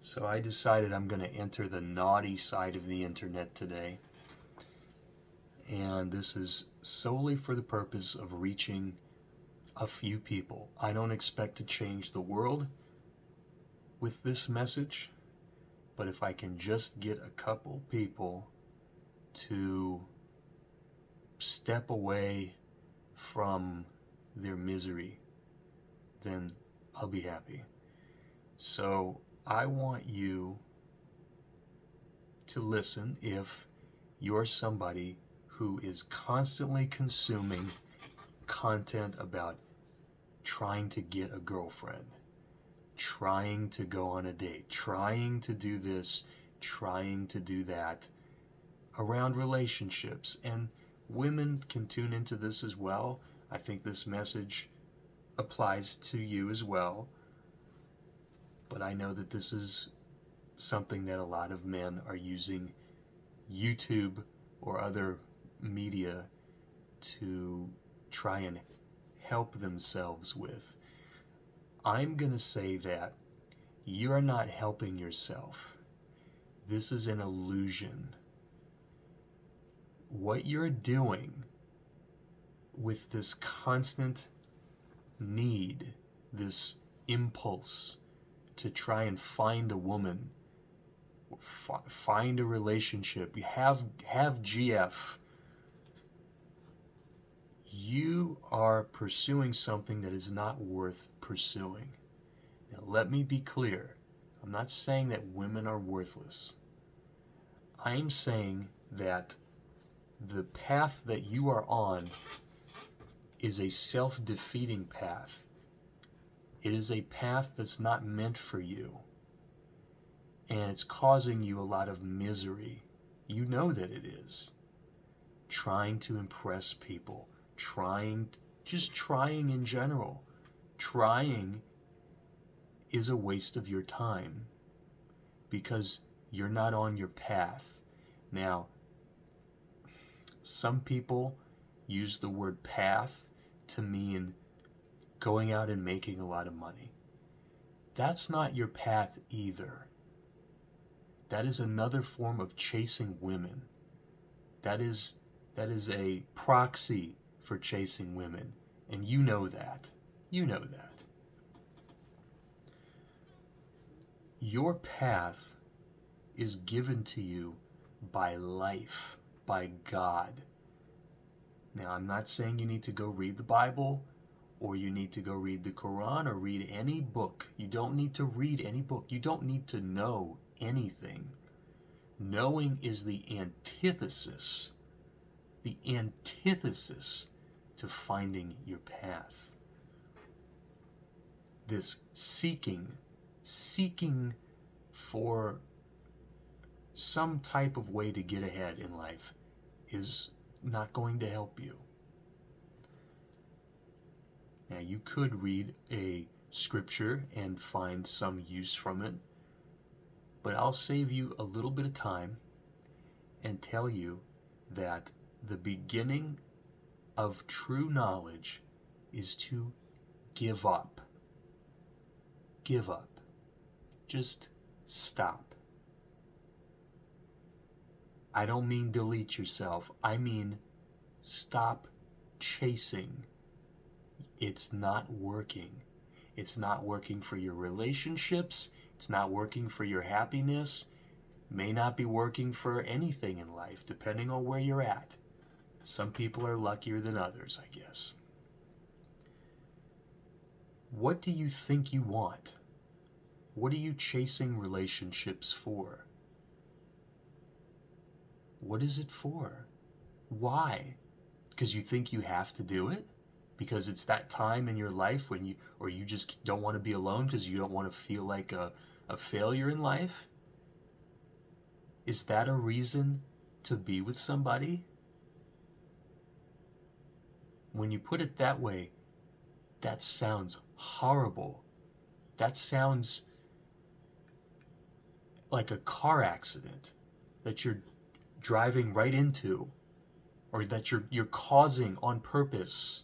So I decided I'm going to enter the naughty side of the internet today. And this is solely for the purpose of reaching a few people. I don't expect to change the world with this message, but if I can just get a couple people to step away from their misery, then I'll be happy. So I want you to listen if you're somebody who is constantly consuming content about trying to get a girlfriend, trying to go on a date, trying to do this, trying to do that around relationships. And women can tune into this as well. I think this message applies to you as well. But I know that this is something that a lot of men are using YouTube or other media to try and help themselves with. I'm going to say that you're not helping yourself. This is an illusion. What you're doing with this constant need, this impulse to try and find a woman, find a relationship, you have GF, you are pursuing something that is not worth pursuing. Now, let me be clear. I'm not saying that women are worthless. I'm saying that the path that you are on is a self-defeating path. It is a path that's not meant for you. And it's causing you a lot of misery. You know that it is. Trying to impress people. Just trying in general. Trying is a waste of your time because you're not on your path. Now, some people use the word path to mean going out and making a lot of money. That's not your path either. That is another form of chasing women. That is a proxy for chasing women. And you know that. You know that. Your path is given to you by life, by God. Now, I'm not saying you need to go read the Bible or you need to go read the Quran or read any book. You don't need to read any book. You don't need to know anything. Knowing is the antithesis to finding your path. This seeking for some type of way to get ahead in life is not going to help you. Now, you could read a scripture and find some use from it, but I'll save you a little bit of time and tell you that the beginning of true knowledge is to give up. Give up. Just stop. I don't mean delete yourself. I mean stop chasing. It's not working. It's not working for your relationships. It's not working for your happiness. May not be working for anything in life, depending on where you're at. Some people are luckier than others, I guess. What do you think you want? What are you chasing relationships for? What is it for? Why? Because you think you have to do it? Because it's that time in your life when you just don't want to be alone because you don't want to feel like a failure in life? Is that a reason to be with somebody? When you put it that way, that sounds horrible. That sounds like a car accident that you're driving right into, or that you're causing on purpose.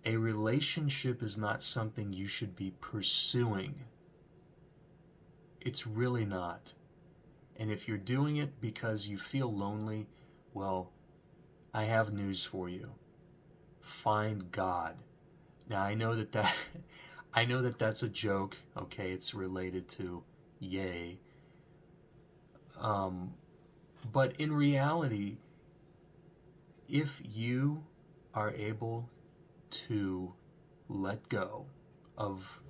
A relationship is not something you should be pursuing. It's really not. And if you're doing it because you feel lonely, well, I have news for you. Find God. Now I know that I know that that's a joke. Okay, it's related to yay. But in reality, if you are able to let go of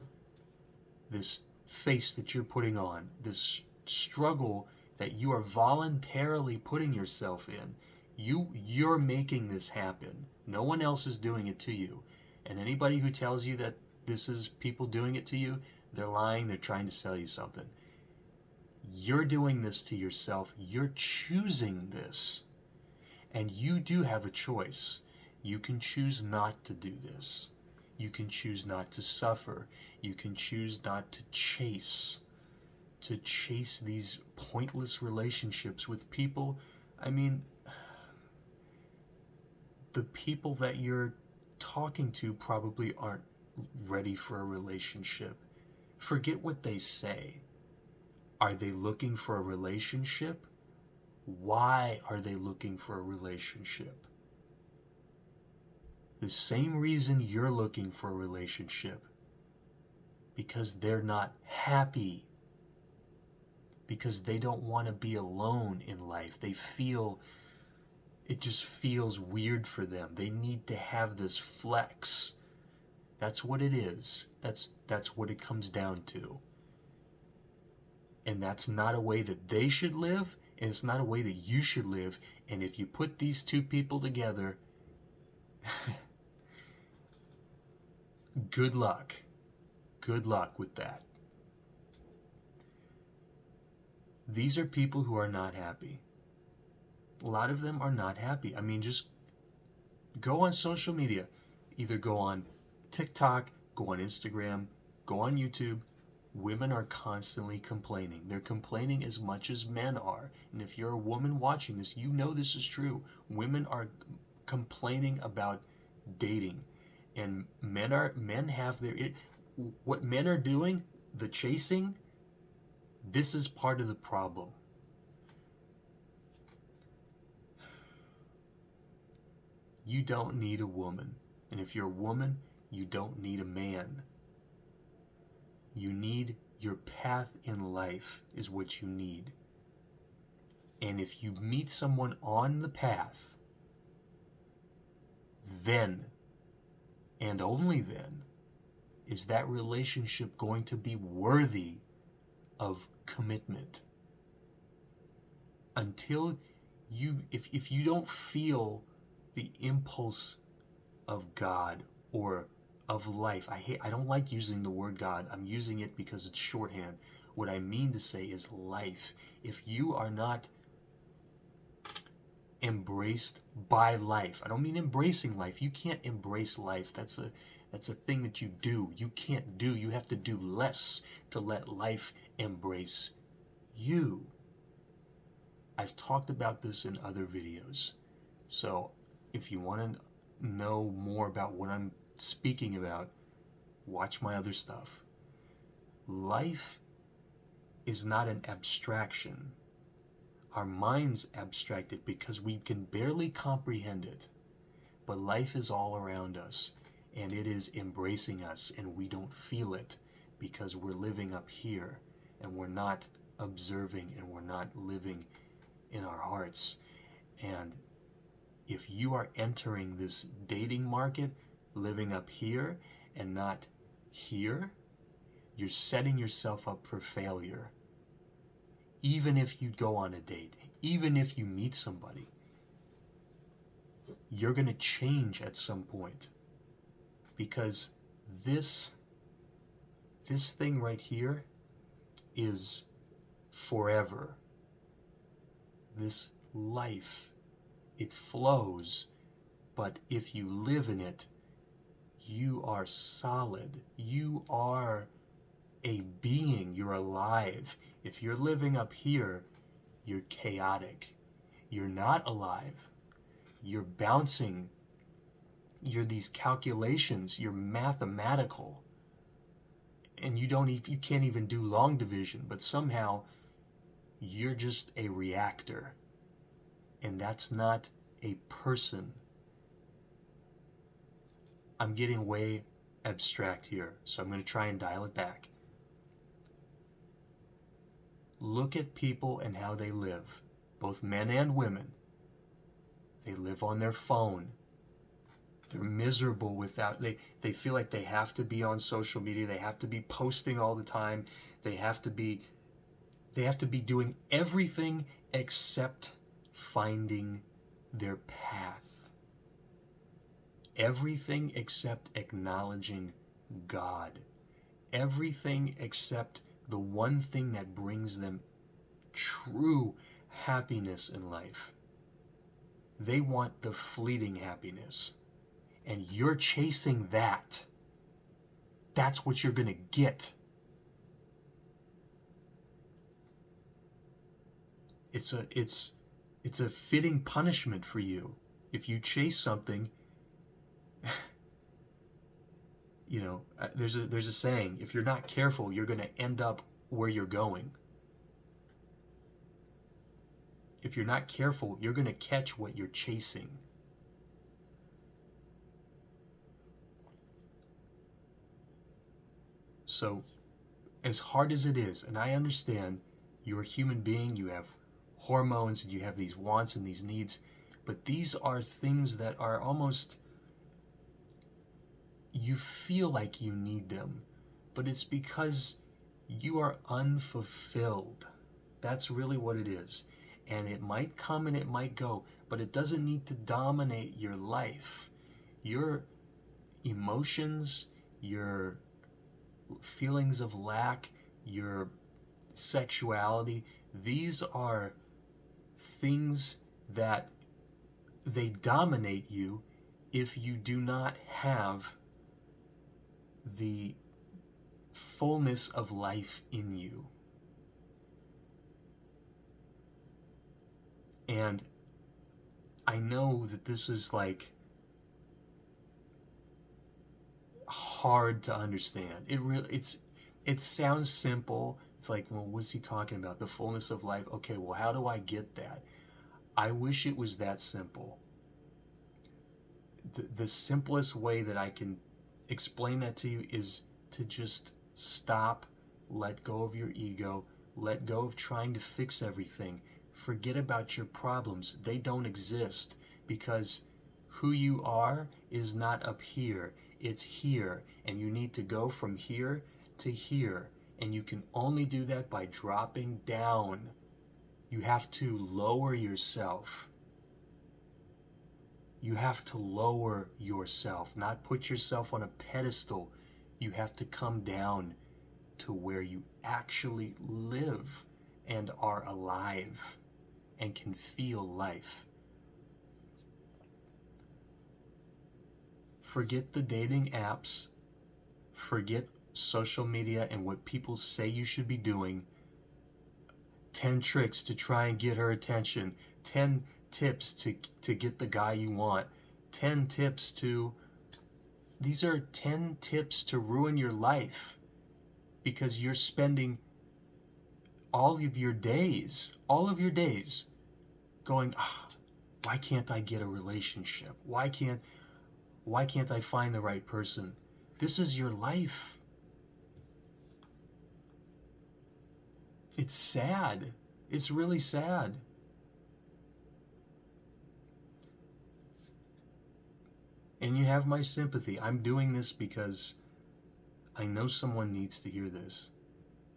this face that you're putting on, this struggle that you are voluntarily putting yourself in, you're making this happen. No one else is doing it to you. And anybody who tells you that this is people doing it to you, they're lying, they're trying to sell you something. You're doing this to yourself. You're choosing this. And you do have a choice. You can choose not to do this. You can choose not to suffer. You can choose not to chase these pointless relationships with people. I mean, the people that you're talking to probably aren't ready for a relationship. Forget what they say. Are they looking for a relationship? Why are they looking for a relationship? The same reason you're looking for a relationship. Because they're not happy. Because they don't want to be alone in life. It just feels weird for them. They need to have this flex. That's what it is. That's what it comes down to. And that's not a way that they should live, and it's not a way that you should live. And if you put these two people together, good luck. Good luck with that. These are people who are not happy. A lot of them are not happy. I mean, just go on social media. Either go on TikTok, go on Instagram, go on YouTube. Women are constantly complaining. They're complaining as much as men are. And if you're a woman watching this, you know this is true. Women are complaining about dating. And men have what men are doing, the chasing, this is part of the problem. You don't need a woman. And if you're a woman, you don't need a man. You need your path in life is what you need. And if you meet someone on the path, then, and only then, is that relationship going to be worthy of commitment. Until if you don't feel the impulse of God or of life. I don't like using the word God. I'm using it because it's shorthand. What I mean to say is life. If you are not embraced by life, I don't mean embracing life. You can't embrace life. That's a thing that you do. You can't do. You have to do less to let life embrace you. I've talked about this in other videos. So if you want to know more about what I'm speaking about, watch my other stuff. Life is not an abstraction. Our minds abstract it because we can barely comprehend it. But life is all around us, and it is embracing us, and we don't feel it because we're living up here, and we're not observing, and we're not living in our hearts. And if you are entering this dating market living up here and not here, you're setting yourself up for failure. Even if you go on a date, even if you meet somebody, you're going to change at some point. Because this thing right here is forever. This life, it flows, but if you live in it, you are solid. You are a being. You're alive. If you're living up here, you're chaotic. You're not alive. You're bouncing you're these calculations, you're mathematical, and you can't even do long division, but somehow you're just a reactor, and that's not a person. I'm getting way abstract here, so I'm going to try and dial it back. Look at people and how they live, both men and women. They live on their phone. They're miserable without, they feel like they have to be on social media. They have to be posting all the time. They have to be doing everything except finding their path. Everything except acknowledging God. Everything except the one thing that brings them true happiness in life. They want the fleeting happiness. And you're chasing that. That's what you're going to get. It's a fitting punishment for you. If you chase something, you know, there's a saying, if you're not careful, you're going to end up where you're going. If you're not careful, you're going to catch what you're chasing. So, as hard as it is, and I understand you're a human being, you have hormones, and you have these wants and these needs, but these are things that are almost, you feel like you need them, but it's because you are unfulfilled. That's really what it is. And it might come and it might go, but it doesn't need to dominate your life. Your emotions, your feelings of lack, your sexuality, these are things that they dominate you if you do not have the fullness of life in you. And I know that this is like hard to understand. It sounds simple. It's like, well, what's he talking about? The fullness of life. Okay, well, how do I get that? I wish it was that simple. The simplest way that I can explain that to you is to just stop, let go of your ego, let go of trying to fix everything. Forget about your problems. They don't exist, because who you are is not up here. It's here, and you need to go from here to here, and you can only do that by dropping down. You have to lower yourself. You have to lower yourself, not put yourself on a pedestal. You have to come down to where you actually live and are alive and can feel life. Forget the dating apps. Forget social media and what people say you should be doing. 10 tricks to try and get her attention. 10 tips to get the guy you want. 10 tips to... These are 10 tips to ruin your life, because you're spending all of your days going, why can't I get a relationship? Why can't I find the right person? This is your life. It's sad. It's really sad. And you have my sympathy. I'm doing this because I know someone needs to hear this.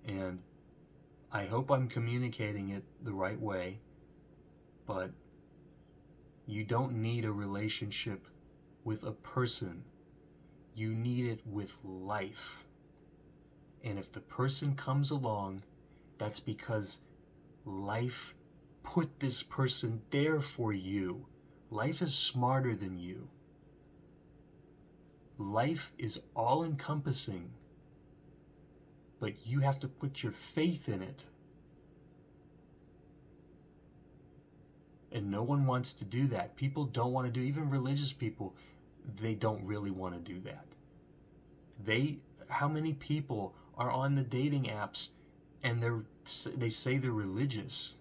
And I hope I'm communicating it the right way. But you don't need a relationship with a person. You need it with life. And if the person comes along, that's because life put this person there for you. Life is smarter than you. Life is all-encompassing, but you have to put your faith in it. And no one wants to do that. People don't want to do, even religious people, they don't really want to do that. How many people are on the dating apps and they say they're religious,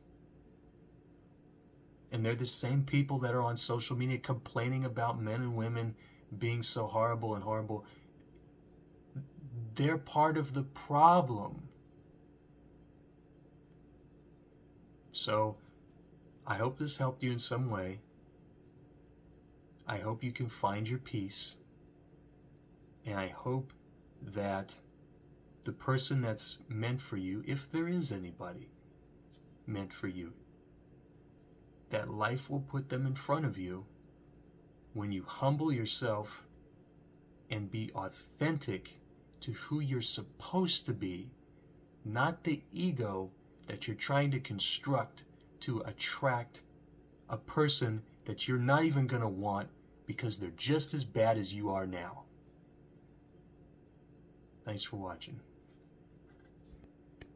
and they're the same people that are on social media complaining about men and women being so horrible and horrible. They're part of the problem. So I hope this helped you in some way. I hope you can find your peace. And I hope that the person that's meant for you, if there is anybody meant for you, that life will put them in front of you when you humble yourself and be authentic to who you're supposed to be, not the ego that you're trying to construct to attract a person that you're not even going to want because they're just as bad as you are now. Thanks for watching.